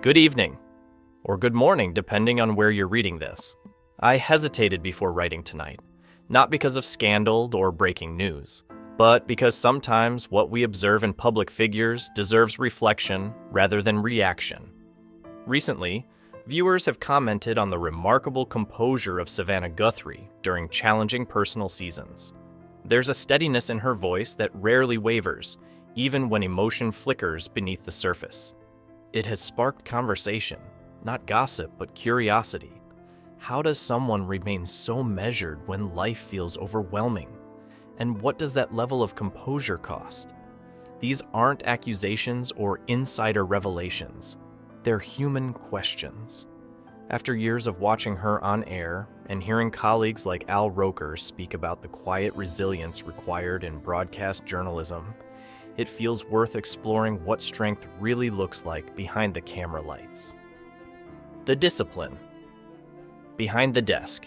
Good evening, or good morning, depending on where you're reading this. I hesitated before writing tonight, not because of scandal or breaking news, but because sometimes what we observe in public figures deserves reflection rather than reaction. Recently, viewers have commented on the remarkable composure of Savannah Guthrie during challenging personal seasons. There's a steadiness in her voice that rarely wavers, even when emotion flickers beneath the surface. It has sparked conversation, not gossip, but curiosity. How does someone remain so measured when life feels overwhelming? And what does that level of composure cost? These aren't accusations or insider revelations. They're human questions. After years of watching her on air and hearing colleagues like Roker speak about the quiet resilience required in broadcast journalism, it feels worth exploring what strength really looks like behind the camera lights. The discipline. Behind the desk.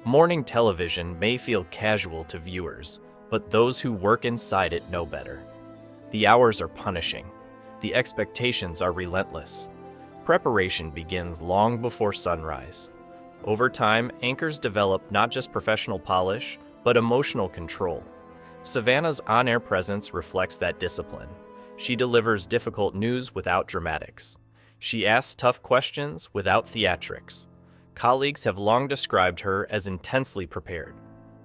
Morning television may feel casual to viewers, but those who work inside it know better. The hours are punishing. The expectations are relentless. Preparation begins long before sunrise. Over time, anchors develop not just professional polish, but emotional control. Savannah's on-air presence reflects that discipline. She delivers difficult news without dramatics. She asks tough questions without theatrics. Colleagues have long described her as intensely prepared,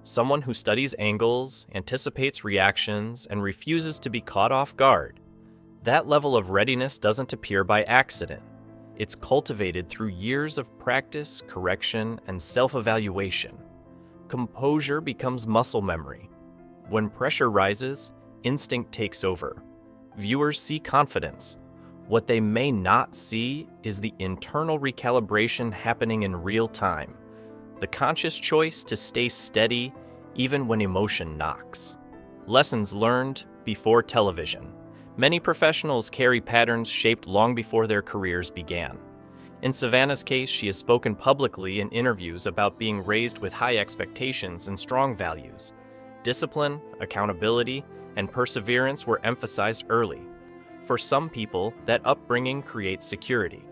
someone who studies angles, anticipates reactions, and refuses to be caught off guard. That level of readiness doesn't appear by accident. It's cultivated through years of practice, correction, and self-evaluation. Composure becomes muscle memory. When pressure rises, instinct takes over. Viewers see confidence. What they may not see is the internal recalibration happening in real time, the conscious choice to stay steady even when emotion knocks. Lessons learned before television. Many professionals carry patterns shaped long before their careers began. In Savannah's case, she has spoken publicly in interviews about being raised with high expectations and strong values. Discipline, accountability, and perseverance were emphasized early. For some people, that upbringing creates security.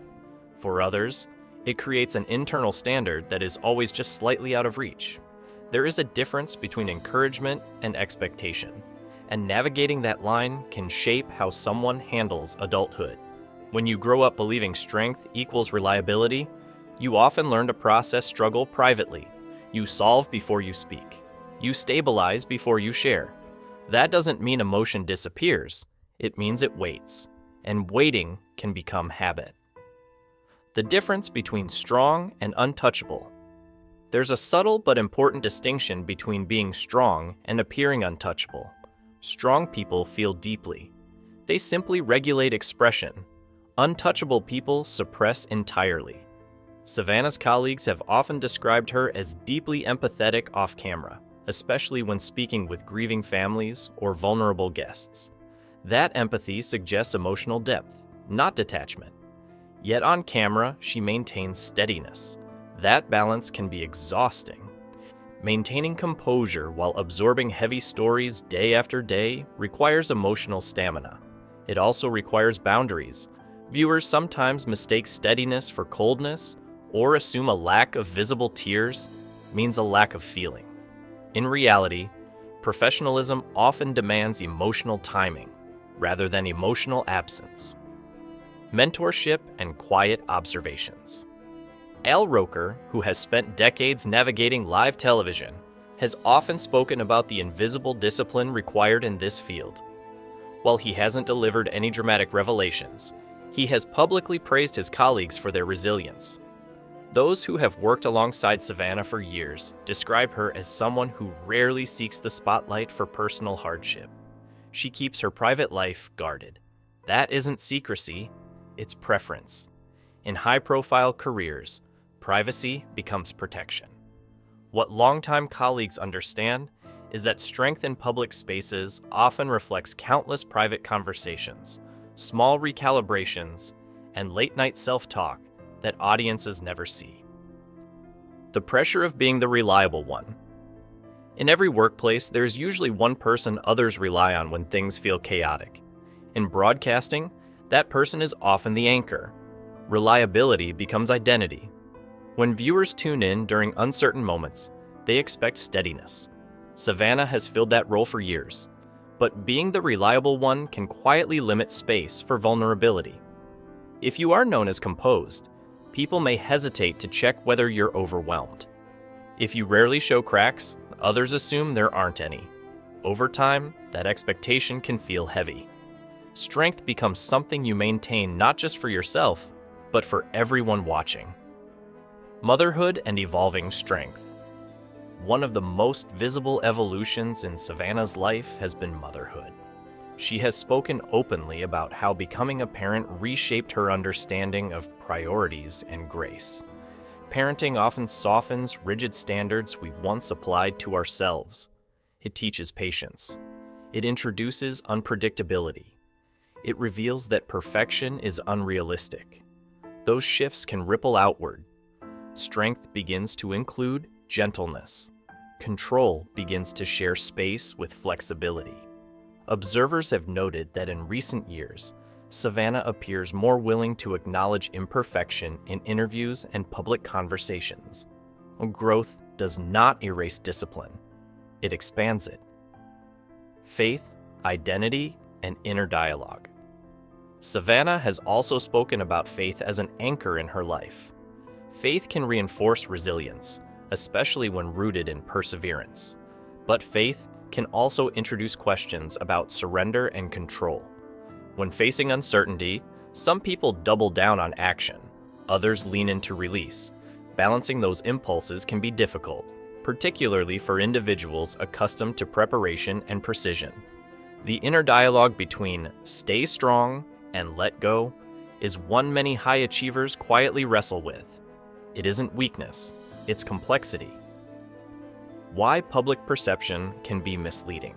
For others, it creates an internal standard that is always just slightly out of reach. There is a difference between encouragement and expectation, and navigating that line can shape how someone handles adulthood. When you grow up believing strength equals reliability, you often learn to process struggle privately. You solve before you speak. You stabilize before you share. That doesn't mean emotion disappears. It means it waits, and waiting can become habit. The difference between strong and untouchable. There's a subtle but important distinction between being strong and appearing untouchable. Strong people feel deeply. They simply regulate expression. Untouchable people suppress entirely. Savannah's colleagues have often described her as deeply empathetic off camera, especially when speaking with grieving families or vulnerable guests. That empathy suggests emotional depth, not detachment. Yet on camera, she maintains steadiness. That balance can be exhausting. Maintaining composure while absorbing heavy stories day after day requires emotional stamina. It also requires boundaries. Viewers sometimes mistake steadiness for coldness or assume a lack of visible tears means a lack of feeling. In reality, professionalism often demands emotional timing rather than emotional absence. Mentorship and quiet observations. Roker, who has spent decades navigating live television, has often spoken about the invisible discipline required in this field. While he hasn't delivered any dramatic revelations, he has publicly praised his colleagues for their resilience. Those who have worked alongside Savannah for years describe her as someone who rarely seeks the spotlight for personal hardship. She keeps her private life guarded. That isn't secrecy, it's preference. In high-profile careers, privacy becomes protection. What longtime colleagues understand is that strength in public spaces often reflects countless private conversations, small recalibrations, and late-night self-talk that audiences never see. The pressure of being the reliable one. In every workplace, there's usually one person others rely on when things feel chaotic. In broadcasting, that person is often the anchor. Reliability becomes identity. When viewers tune in during uncertain moments, they expect steadiness. Savannah has filled that role for years, but being the reliable one can quietly limit space for vulnerability. If you are known as composed, people may hesitate to check whether you're overwhelmed. If you rarely show cracks, others assume there aren't any. Over time, that expectation can feel heavy. Strength becomes something you maintain not just for yourself, but for everyone watching. Motherhood and evolving strength. One of the most visible evolutions in Savannah's life has been motherhood. She has spoken openly about how becoming a parent reshaped her understanding of priorities and grace. Parenting often softens rigid standards we once applied to ourselves. It teaches patience. It introduces unpredictability. It reveals that perfection is unrealistic. Those shifts can ripple outward. Strength begins to include gentleness. Control begins to share space with flexibility. Observers have noted that in recent years, Savannah appears more willing to acknowledge imperfection in interviews and public conversations. Growth does not erase discipline. It expands it. Faith, identity, and inner dialogue. Savannah has also spoken about faith as an anchor in her life. Faith can reinforce resilience, especially when rooted in perseverance. But faith can also introduce questions about surrender and control. When facing uncertainty, some people double down on action, others lean into release. Balancing those impulses can be difficult, particularly for individuals accustomed to preparation and precision. The inner dialogue between stay strong and let go is one many high achievers quietly wrestle with. It isn't weakness, it's complexity. Why public perception can be misleading.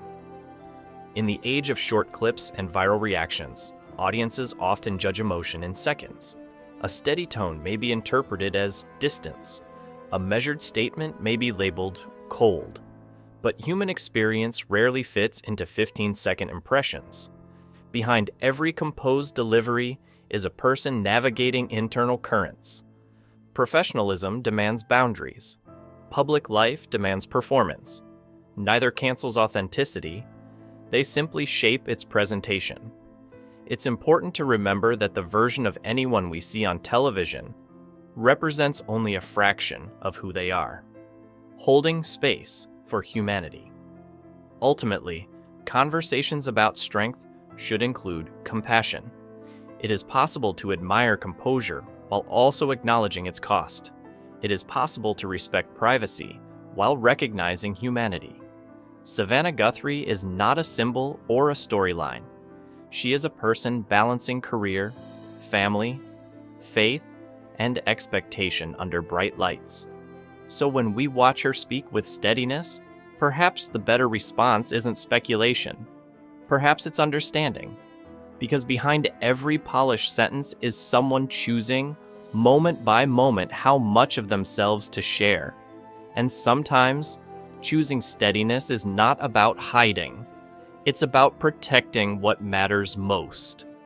In the age of short clips and viral reactions, audiences often judge emotion in seconds. A steady tone may be interpreted as distance. A measured statement may be labeled cold. But human experience rarely fits into 15-second impressions. Behind every composed delivery is a person navigating internal currents. Professionalism demands boundaries. Public life demands performance. Neither cancels authenticity. They simply shape its presentation. It's important to remember that the version of anyone we see on television represents only a fraction of who they are. Holding space for humanity. Ultimately, conversations about strength should include compassion. It is possible to admire composure while also acknowledging its cost. It is possible to respect privacy while recognizing humanity. Savannah Guthrie is not a symbol or a storyline. She is a person balancing career, family, faith, and expectation under bright lights. So when we watch her speak with steadiness, perhaps the better response isn't speculation. Perhaps it's understanding. Because behind every polished sentence is someone choosing, moment by moment, how much of themselves to share. And sometimes, choosing steadiness is not about hiding. It's about protecting what matters most.